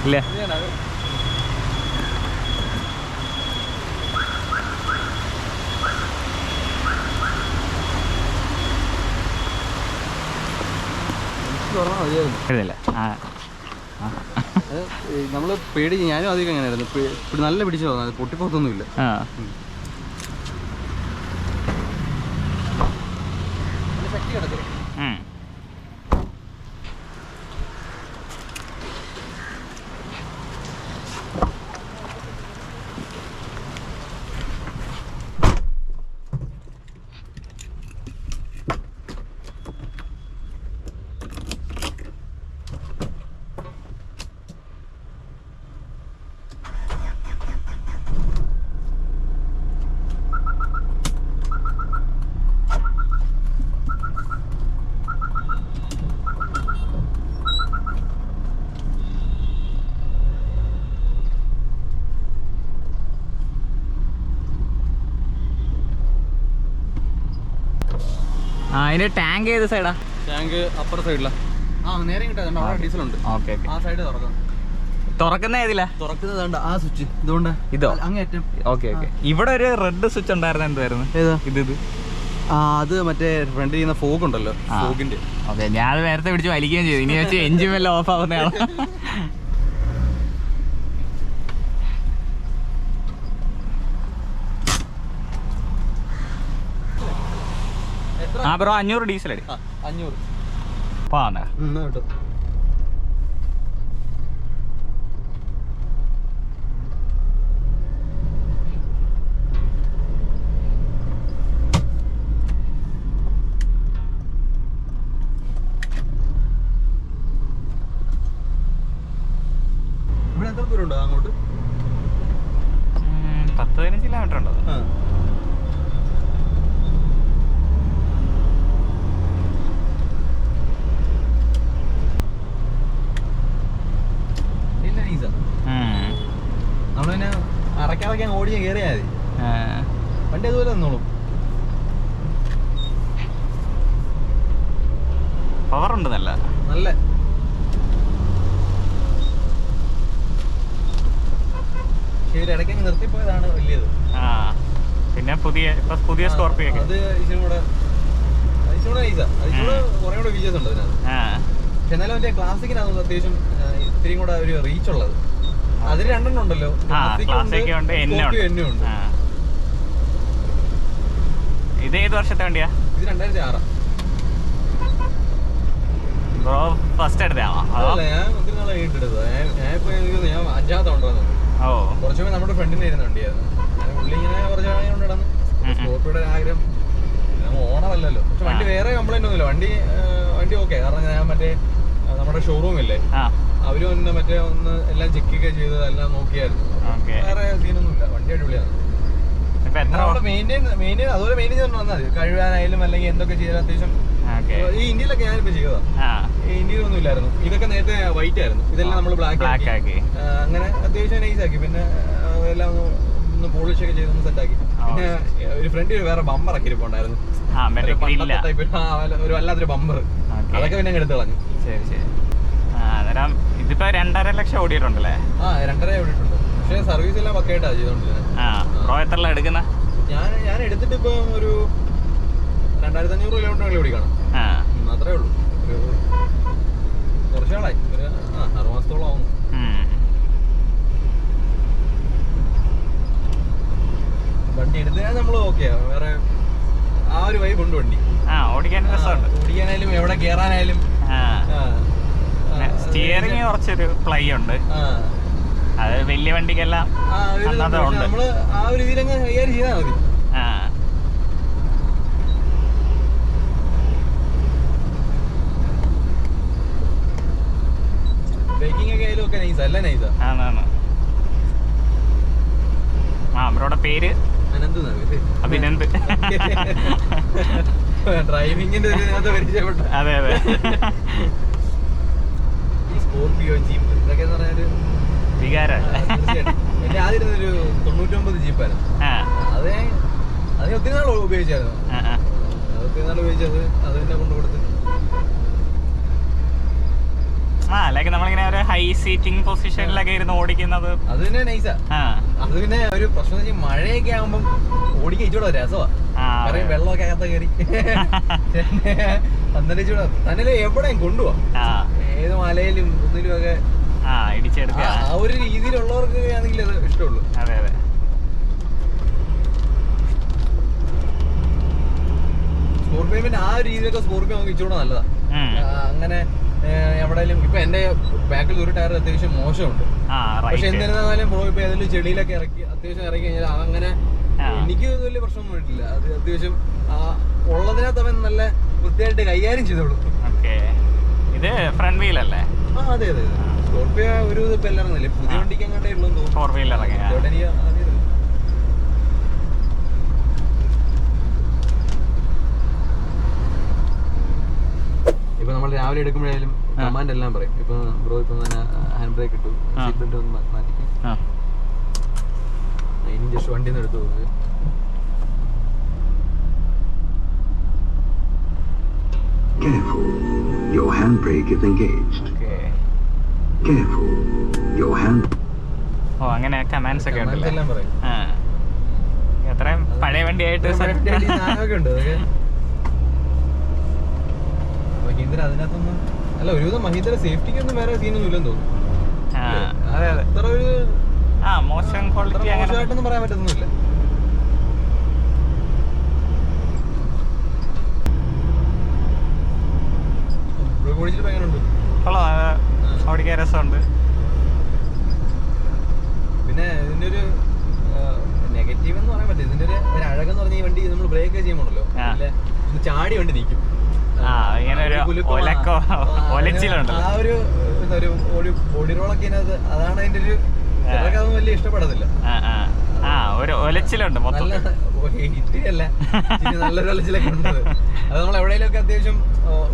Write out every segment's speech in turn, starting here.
ഇല്ല. നമ്മള് പേടി, ഞാനും അധികം അങ്ങനെയായിരുന്നു. നല്ല പിടിച്ചു തോന്നാം, പൊട്ടിപ്പോത്തൊന്നുമില്ല. ശക്തി കിടക്കും. അതിന്റെ ടാങ്ക് ഏത് സൈഡാ? ടാങ്ക് അപ്പുറ സൈഡിലാ. നേരെ കിട്ടാ ഡീസലുണ്ട്. ഓക്കെ, ആ സൈഡ് തുറക്കാം. തുറക്കുന്ന ഏതിലാ? തുറക്കുന്നത് ആ സ്വിച്ച് ഇതുകൊണ്ട് ഇതോ? അങ്ങേറ്റം. Okay okay. ഇവിടെ ഒരു റെഡ് സ്വിച്ച് ഉണ്ടായിരുന്നു, എന്തായിരുന്നു? ഏതാ ഇത്? അത് മറ്റേ ഫ്രണ്ട് ചെയ്യുന്ന ഫോഗ് ഉണ്ടല്ലോ, ഫോഗിന്റെ. ഓക്കെ, ഞാൻ നേരത്തെ പിടിച്ച് വലിക്കുകയും ചെയ്തു. ഇനി വെച്ച് എഞ്ചിൻ വല്ല ഓഫ് ആവുന്നതാണ്. ബ്രോ 500 ഡീസൽ അടി. 500 പാന്ന കേട്ടോ. ഇവിടെ എത്ര ദൂരം ഉണ്ടോ അങ്ങോട്ട്? 10-15 കിലോമീറ്റർ ഉണ്ടോ? നമ്മളിങ്ങനെ അറക്കാറക്കാൻ ഓടിയാൽ കയറിയാൽ മതി, വണ്ടി അതുപോലെ തന്നോളും. പവറുണ്ട് നല്ല നല്ല. ഇടയ്ക്ക് നിർത്തിപ്പോയതാണ് വലിയത്. പിന്നെ പുതിയ സ്കോർപിയോ അത് ഇച്ചിരി കൂടെ നൈസാ, കുറെ കൂടെ ഫീച്ചേഴ്സ് ഉണ്ട് അതിനകത്ത്. പക്ഷെ എന്നാലും മറ്റേ ക്ലാസിക്കിനകത്ത് അത്യാവശ്യം ഇത്തിരിയും കൂടെ ഒരു റീച്ച് ഉള്ളത്. അതിന് 2 ഉണ്ടല്ലോ, ഉണ്ട്. ഇത് ഏത് വർഷത്തെ വണ്ടിയാ? ഇത് 2006. ബ്രോ ഫസ്റ്റ് എടുത്താണോ? ഞാൻ ഒത്തിരി നാളെ കഴിഞ്ഞിട്ടെടുത്തത്. ഞാൻ 5ാമത്തെ കൊണ്ടുവന്നത്. കുറച്ചുകൂടെ നമ്മുടെ ഫ്രണ്ടിന് ഇരുന്ന വണ്ടിയായിരുന്നു. പുള്ളി ഇങ്ങനെ കുറച്ച് നാളെ കൊണ്ടിടന്നു. സ്കോർപ്പിയുടെ ആഗ്രഹം. ഓണറല്ലല്ലോ, പക്ഷെ വണ്ടി വേറെ കംപ്ലൈന്റ് ഒന്നുമില്ല. വണ്ടി ഓക്കെ. കാരണം ഞാൻ മറ്റേ നമ്മുടെ ഷോറൂമില്ലേ, അവരും ഒന്ന് മറ്റേ ഒന്ന് എല്ലാം ചെക്കൊക്കെ ചെയ്ത് എല്ലാം നോക്കിയായിരുന്നു. വേറെ സീനൊന്നുമില്ല, വണ്ടി അടിപൊളിയാണ്. അതുപോലെ മെയിൻറ്റെയിൻ ചെയ്തോണ്ട് വന്നാൽ മതി. കഴുകാനായാലും അല്ലെങ്കിൽ എന്തൊക്കെ ചെയ്താൽ അത്യാവശ്യം. ഈ ഇന്ത്യയിലൊക്കെ ഞാനിപ്പോ ചെയ്തതാ, ഇന്ത്യയിലൊന്നും ഇല്ലായിരുന്നു. ഇതൊക്കെ നേരത്തെ വൈറ്റ് ആയിരുന്നു, ഇതെല്ലാം നമ്മൾ ബ്ലാക്ക് ആക്കി. അങ്ങനെ അത്യാവശ്യം നൈസ് ആക്കി. പിന്നെ എല്ലാം ഒന്ന് പോളിഷ് ഒക്കെ ചെയ്തൊന്ന് സെറ്റാക്കി. പിന്നെ ഒരു ഫ്രണ്ട് വേറെ ബമ്പർ ഒക്കെ ഇരിപ്പുണ്ടായിരുന്നു, ഒരു വല്ലാത്തൊരു ബമ്പർ. അതൊക്കെ പിന്നെ എടുത്ത് കളഞ്ഞു. ശരി ശരി. ഇതിപ്പോ 2.5 ലക്ഷം ഓടിയിട്ടുണ്ടല്ലേ? 2.5 ഓടിയിട്ടുണ്ട്. പക്ഷെ സർവീസ് എല്ലാം പക്കയായിട്ടാ ചെയ്തോണ്ടിരുന്നത്. എത്ര എടുക്കുന്ന? ഞാൻ എടുത്തിട്ട് ഇപ്പൊ ഒരു 2500 കിലോമീറ്റർ ഓടിക്കണം, അത്രേ ഉള്ളൂ. ഒരു കുറച്ച് നാളായി, ഒരു 6 മാസത്തോളം ആവുന്നു. വണ്ടി എടുത്തതിനാ നമ്മള് ഓക്കെയാ. വേറെ ആ ഒരു വൈബ് ഉണ്ട് വണ്ടി. ഓടിക്കാനായാലും എവിടെ കേറാനായാലും. സ്റ്റിയറിംഗ് കുറച്ചൊരു പ്ലൈ ഉണ്ട്, അത് വലിയ വണ്ടിക്കെല്ലാം നമ്മള് ആ ഒരു രീതിയിലങ്ങ് കൈകാര്യം ചെയ്താൽ മതി. ബ്രേക്കിംഗ് ഒക്കെ ആയാലും ഒക്കെ നൈസാ, എല്ലാം നൈസാ. അവരുടെ പേര് അഭിനന്ദ്. ഡ്രൈവിംഗിന്റെ പരിചയപ്പെട്ടു. അതെ അതെ. ഈ സ്കോർപിയോ, ജീപ്പ് ഇതൊക്കെ എന്ന് പറഞ്ഞാൽ വികാരമല്ലേ? എന്റെ ആദ്യം ഒരു 99 ജീപ്പായിരുന്നു. അത് ഒത്തിരി നാൾ ഉപയോഗിച്ചായിരുന്നു. ഒത്തിരി നാൾ ഉപയോഗിച്ചത് അത് തന്നെ കൊണ്ടു കൊടുത്ത് ലൈക്ക് നമ്മളിങ്ങനെ ഒരു ഹൈ സീറ്റിംഗ് പൊസിഷനിലൊക്കെ ഇരുന്ന് ഓടിക്കുന്നത് അത് തന്നെ നൈസാ. അത് പിന്നെ ഒരു പ്രശ്നം വെച്ചാൽ മഴയൊക്കെ ആകുമ്പം ഓടിക്കാൻ ഇച്ചൂടെ രസമാണ്. പറയും വെള്ളമൊക്കെ അകത്ത് കയറി അന്നേരം ഇച്ചൂടെ തന്നെ എവിടെയും കൊണ്ടുപോവാം, ഏത് മലയിലും ഒന്നിലും ഒക്കെ ഇടിച്ചെടുക്കുക. ആ ഒരു രീതിയിലുള്ളവർക്ക് ആണെങ്കിൽ അത് ഇഷ്ടമുള്ളൂ. അതെ അതെ. സ്കോർപിയോ പിന്നെ ആ ഒരു രീതിയിലൊക്കെ സ്കോർപിയോ നമുക്ക് ഇച്ചൂടെ നല്ലതാ. അങ്ങനെ എവിടെയും ഇപ്പൊ എന്റെ ബാക്കിൽ ഒരു ടയർ അത്യാവശ്യം മോശമുണ്ട്. പക്ഷെ എന്നിരുന്നാലും ബ്രോ ഇപ്പൊ ഏതെങ്കിലും ചെടിയിലൊക്കെ ഇറക്കി അത്യാവശ്യം ഇറക്കി കഴിഞ്ഞാൽ അങ്ങനെ എനിക്ക് വലിയ പ്രശ്നമൊന്നും വരില്ല. അത് അത്യാവശ്യം ഉള്ളതിനകത്ത് അവൻ നല്ല വൃത്തിയായിട്ട് കൈകാര്യം ചെയ്തോളൂ. ഇത് ഫ്രണ്ട് വീൽ അല്ലേ? അതെ അതെ. സ്കോർപിയോ ഒരു ഇപ്പൊ എല്ലാം പുതിയ വണ്ടിക്ക് അങ്ങോട്ടേ ഉള്ളൂ തോന്നുന്നു. ഫോർ വീലർ ഇപ്പൊ നമ്മൾ രാവിലെ എടുക്കുമ്പോഴായാലും കമാൻഡ് എല്ലാം പറയും. ഇപ്പൊ ബ്രോ ഇപ്പൊ ഹാൻഡ് ബ്രേക്ക് ഇട്ടു, സീറ്റ് ബെൽറ്റ് ഒന്ന് മാറ്റി, ഇനി ജസ്റ്റ് വണ്ടി ഒന്ന് എടുത്തു പോകുന്നത്. Careful, your handbrake is engaged. Careful, your hand. അങ്ങനെ കമാൻഡ്സ് ഒക്കെ ഉണ്ട്. എല്ലാം പറയും. എത്രയും പഴയ വണ്ടിയായിട്ട് ഉണ്ട്. മഹീന്ദ്ര അതിനകത്തൊന്നും അല്ല, ഒരുവിധം മഹീന്ദ്ര സേഫ്റ്റിക്കൊന്നും വേറെ സീനൊന്നും ഇല്ലെന്ന് തോന്നുന്നു. അത്ര ഒരു മോശം ക്വാളിറ്റി മോശമായിട്ടൊന്നും പറയാൻ പറ്റുന്നില്ല. ഓടിച്ചിട്ട് എങ്ങനെയുണ്ട്? ഓടിക്കാൻ രസമുണ്ട്. പിന്നെ ഇതിന്റെ ഒരു നെഗറ്റീവ് എന്ന് പറയാൻ പറ്റില്ല. ഇതിന്റെ ഒരു അഴകെന്ന് പറഞ്ഞ ഈ വണ്ടി നമ്മൾ ബ്രേക്ക് ചെയ്യുമ്പോഴല്ലോ ചാടി വണ്ടി നിൽക്കും. ആ ഒരു ബോഡി റോളൊക്കെ ഇതിനകത്ത് അതാണ് അതിന്റെ ഒരു അതൊന്നും വലിയ ഇഷ്ടപ്പെടത്തില്ല. ഇത്തിരിയല്ല, നല്ലൊരു ഒലച്ചിലൊക്കെ ഉണ്ട്. അത് നമ്മൾ എവിടെയെങ്കിലും ഒക്കെ അത്യാവശ്യം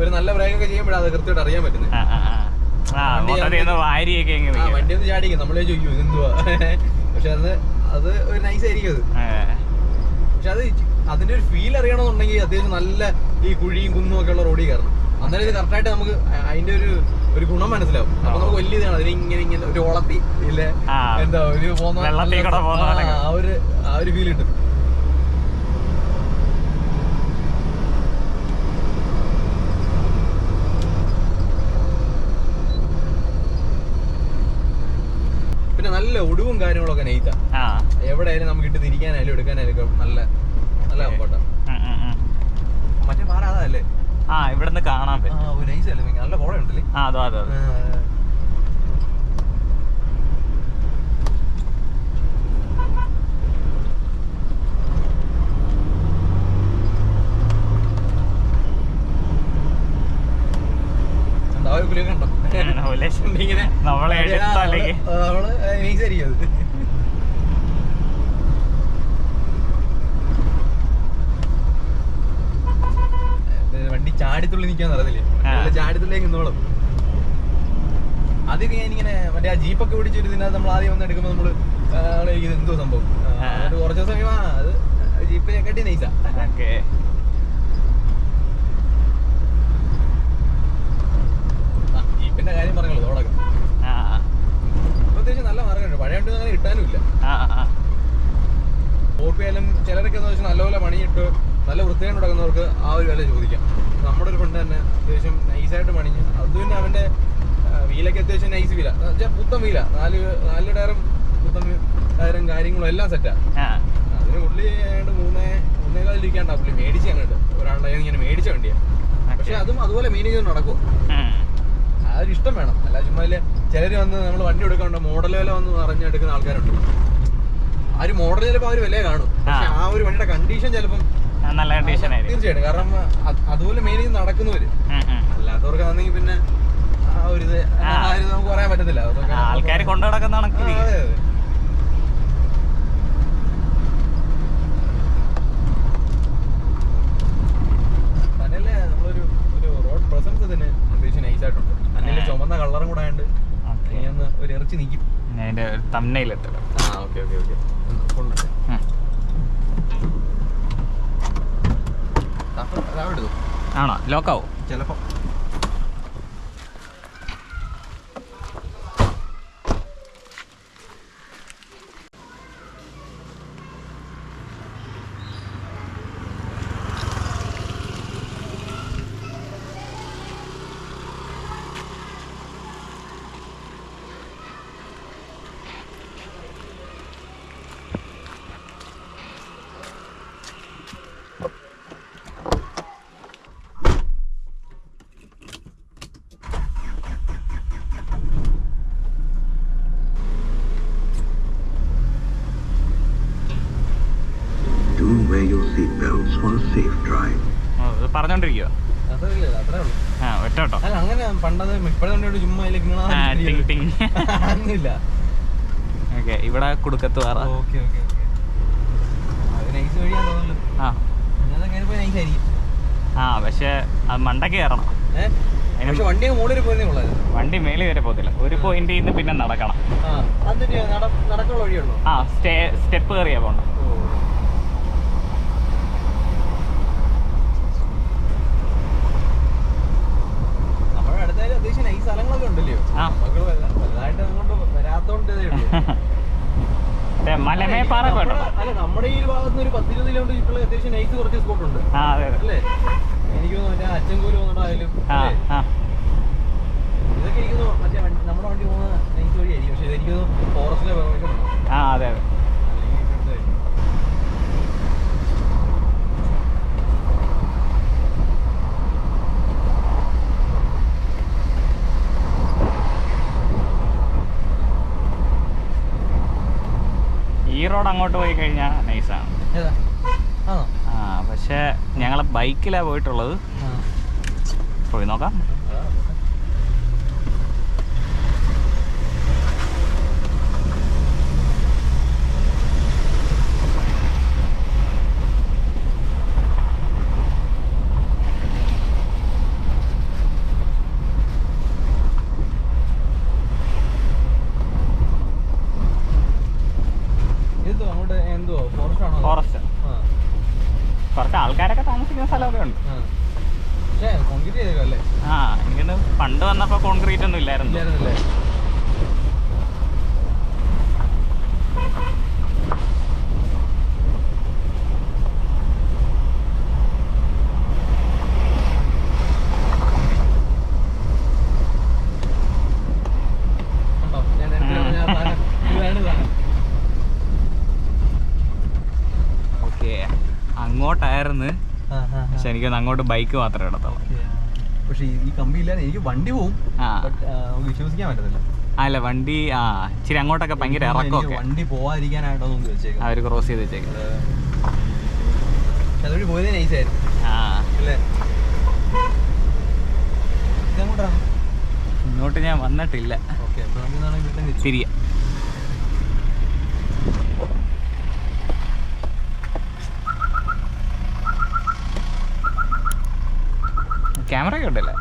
ഒരു നല്ല ബ്രേക്കൊക്കെ ചെയ്യുമ്പോഴാണ് അത് കൃത്യമായിട്ട് അറിയാൻ പറ്റുന്നത്. വണ്ടി ഒന്ന് ചാടിക്കും, നമ്മളെ ചോദിക്കും ഇതെന്തുവാ. പക്ഷെ അത് ഒരു നൈസ് ആയിരിക്കും അത്. പക്ഷെ അത് അതിന്റെ ഒരു ഫീൽ അറിയണമെന്നുണ്ടെങ്കിൽ അത്യാവശ്യം നല്ല ഈ കുഴിയും കുന്നും ഒക്കെ ഉള്ള റോഡിൽ കയറണം. അന്നേരം ഇത് കറക്റ്റായിട്ട് നമുക്ക് അതിന്റെ ഒരു ഗുണം മനസ്സിലാവും. അപ്പൊ നമുക്ക് വലിയ ഇതാണ് അതിനിങ്ങനെ ഇങ്ങനെ ഒരു ഓളത്തി ഇല്ല എന്താ ഒരു ആ ഒരു ഫീൽ കിട്ടും. പിന്നെ നല്ല ഒടുവും കാര്യങ്ങളൊക്കെ നെയ്ത്താ. എവിടെയായാലും നമുക്ക് ഇട്ട് തിരിക്കാനായാലും എടുക്കാനായാലും നല്ല നല്ല കംഫർട്ടാ. മറ്റേ പാറ അതല്ലേ? ഇവിടുന്ന് കാണാൻ പറ്റും. നൈസ് അല്ലേ? നല്ല കോട ഉണ്ടല്ലേ? നമ്മളെ നൈസ് ആയിരിക്കും അത്. വണ്ടി ചാടിത്തുള്ളി നിൽക്കാന്ന് അറിയത്തില്ലേ? ചാടിത്തുള്ളിലേക്ക് നിന്നോളും. ആദ്യമൊക്കെ ഞാനിങ്ങനെ മറ്റേ ആ ജീപ്പൊക്കെ ഓടിച്ചൊരു ഇതിനകത്ത് നമ്മൾ ആദ്യം വന്ന് എടുക്കുമ്പോൾ നമ്മള് ഇത് എന്തോ സംഭവം കുറച്ച് ദിവസം കഴിയുമ്പോ അത് ജീപ്പിനെക്കാട്ടി നൈസാ. ജീപ്പിന്റെ കാര്യം പറഞ്ഞോളൂ. തോടൊക്കെ അത്യാവശ്യം നല്ല മാർഗമുണ്ട്. പഴയ വണ്ടി അങ്ങനെ കിട്ടാനും ഇല്ല. ഓപ്പിയാലും ചിലരൊക്കെ എന്ന് വെച്ചാൽ നല്ലപോലെ പണിയിട്ട് നല്ല വൃത്തിയായിട്ട് നടക്കുന്നവർക്ക് ആ ഒരു വില ചോദിക്കാം. നമ്മുടെ ഒരു ഫ്രണ്ട് തന്നെ അത്യാവശ്യം നൈസായിട്ട് പണിഞ്ഞ് അത് പിന്നെ അവന്റെ വീലൊക്കെ അത്യാവശ്യം നൈസ് വീല പുത്തൻ വീല, നാല് ടയറും പുത്തൻ ടയറും കാര്യങ്ങളും എല്ലാം സെറ്റാ. അതിന് പുള്ളി ഏതാണ്ട് 3.25 ഇരിക്കാണ്ടാ പുള്ളി മേടിച്ച് അങ്ങോട്ട് ഒരാളുടെ ഇങ്ങനെ മേടിച്ച വണ്ടിയാണ്. പക്ഷെ അതും അതുപോലെ മെയിൻ ചെയ്ത് നടക്കും. ആ ഒരു ഇഷ്ടം വേണം. അല്ല ചുമ്മാ ചിലർ വന്ന് നമ്മൾ വണ്ടി എടുക്കാണ്ട് മോഡൽ വില വന്ന് അറിഞ്ഞെടുക്കുന്ന ആൾക്കാരുണ്ട്. ആ ഒരു മോഡൽ ചിലപ്പോൾ ആ ഒരു വില കാണും. പക്ഷെ ആ ഒരു വണ്ടിയുടെ കണ്ടീഷൻ ചിലപ്പം നല്ല കണ്ടീഷൻ തീർച്ചയായിട്ടും. കാരണം അതുപോലെ മെയിൻ ചെയ്ത് നടക്കുന്നവര് അല്ലാത്തവർക്ക് ആണെങ്കിൽ പിന്നെ ആ ഒരു ഇത് നമുക്ക് പറയാൻ പറ്റത്തില്ല. ആൾക്കാർ കൊണ്ടു നടക്കുന്നതാണ്. തന്നെയല്ലേ നമ്മളൊരു റോഡ് പ്രസൻസ് തന്നെ അത്യാവശ്യം നൈസായിട്ടുണ്ട്. തന്നെ ചുമന്ന കളറും കൂടെ ആയതുകൊണ്ട് ഒരു ഇറച്ചി നിൽക്കും. അതിന്റെ തംബ്നെയിൽ ഇട്ടത്. ഓക്കെ ആണോ? ലോക്കാവും ചിലപ്പോ. ആ ഒറ്റോട്ടോ. അല്ല അങ്ങനെ പണ്ടത് ഇപ്പോഴും ചുമ്മാ അങ്ങനില്ല. ഓക്കെ, ഇവിടെ കുടുക്കത്ത് വേറെ. ഓക്കെ ഓക്കെ ഓക്കെ, അത് നൈസ് വഴിയാ തോന്നുന്നു. ആ നൈസ് ആയിരിക്കും. ആ പക്ഷെ അത് മണ്ടയ്ക്ക് കയറണം. പക്ഷെ വണ്ടി മുകളിൽ പോയതേ ഉള്ളായിരുന്നു. വണ്ടി മേളിൽ വരെ പോകത്തില്ല. ഒരു പോയിന്റ് നിന്ന് പിന്നെ നടക്കണം. നടക്കുള്ള വഴിയുള്ളൂ. ആ സ്റ്റെപ്പ് കയറിയാ പോകണം. നമ്മുടെ അടുത്തായാലും അത്യാവശ്യം നൈസ് സ്ഥലങ്ങളൊക്കെ ഉണ്ടല്ലോ. നമുക്ക് വലുതായിട്ട് അങ്ങോട്ട് വരാത്തോണ്ട് മലമേപ്പാറ പോട്ടോ. അല്ല നമ്മുടെ ഈ ഭാഗത്ത് നിന്ന് ഒരു 10-20 കിലോമീറ്റർ ചുറ്റുള്ള അത്യാവശ്യം നൈസ് കുറച്ച് സ്പോട്ട് ഉണ്ട്. അല്ലേ? എനിക്ക് തോന്നുന്നു അച്ചൻകൂര് വന്നിട്ടായാലും ഇതൊക്കെ എനിക്ക് തോന്നുന്നു മറ്റേ നമ്മുടെ വണ്ടി പോകുന്ന നൈസ് വഴിയായിരിക്കും. പക്ഷെ എനിക്ക് തോന്നുന്നു ഫോറസ്റ്റിലെ പെർമിഷൻ വേണം. അതെ അതെ. ഈ റോഡ് അങ്ങോട്ട് പോയി കഴിഞ്ഞാൽ നൈസാണ്. ആ പക്ഷെ ഞങ്ങൾ ബൈക്കിലാണ് പോയിട്ടുള്ളത്. പോയി നോക്കാം. ഫോറസ്റ്റ് കുറച്ച് ആൾക്കാരൊക്കെ താമസിക്കുന്ന സ്ഥലമൊക്കെ ഉണ്ട്. ആ എനിക്കൊന്ന് പണ്ട് വന്നപ്പോ കോൺക്രീറ്റ് ഒന്നും ഇല്ലായിരുന്നു. അങ്ങോട്ടായിരുന്നു. പക്ഷെ എനിക്കൊന്ന് അങ്ങോട്ട് ബൈക്ക് മാത്രമേ ഇടത്തുള്ളൂ. പക്ഷെ ഈ കമ്പി ഇല്ലാതെ എനിക്ക് വണ്ടി പോവും. വിശ്വസിക്കാൻ പറ്റത്തില്ല. അല്ല വണ്ടി ഇച്ചിരി അങ്ങോട്ടൊക്കെ ഭയങ്കര ഇറക്കമൊക്കെ. വണ്ടി പോവാതിരിക്കാനായിട്ടോ വെച്ചേക്കാം. അവര് ക്രോസ് ചെയ്ത് വെച്ചേക്കാം. അതുവഴി പോയതേ നൈസായിരുന്നു. അല്ലേ? ഇതെങ്ങോട്ടാണ്? ഇങ്ങോട്ട് ഞാൻ വന്നിട്ടില്ല. ഓക്കെ, അപ്പൊ നമുക്ക് ശരിയാ. ക്യാമറ ഒക്കെ ഉണ്ടല്ലേ?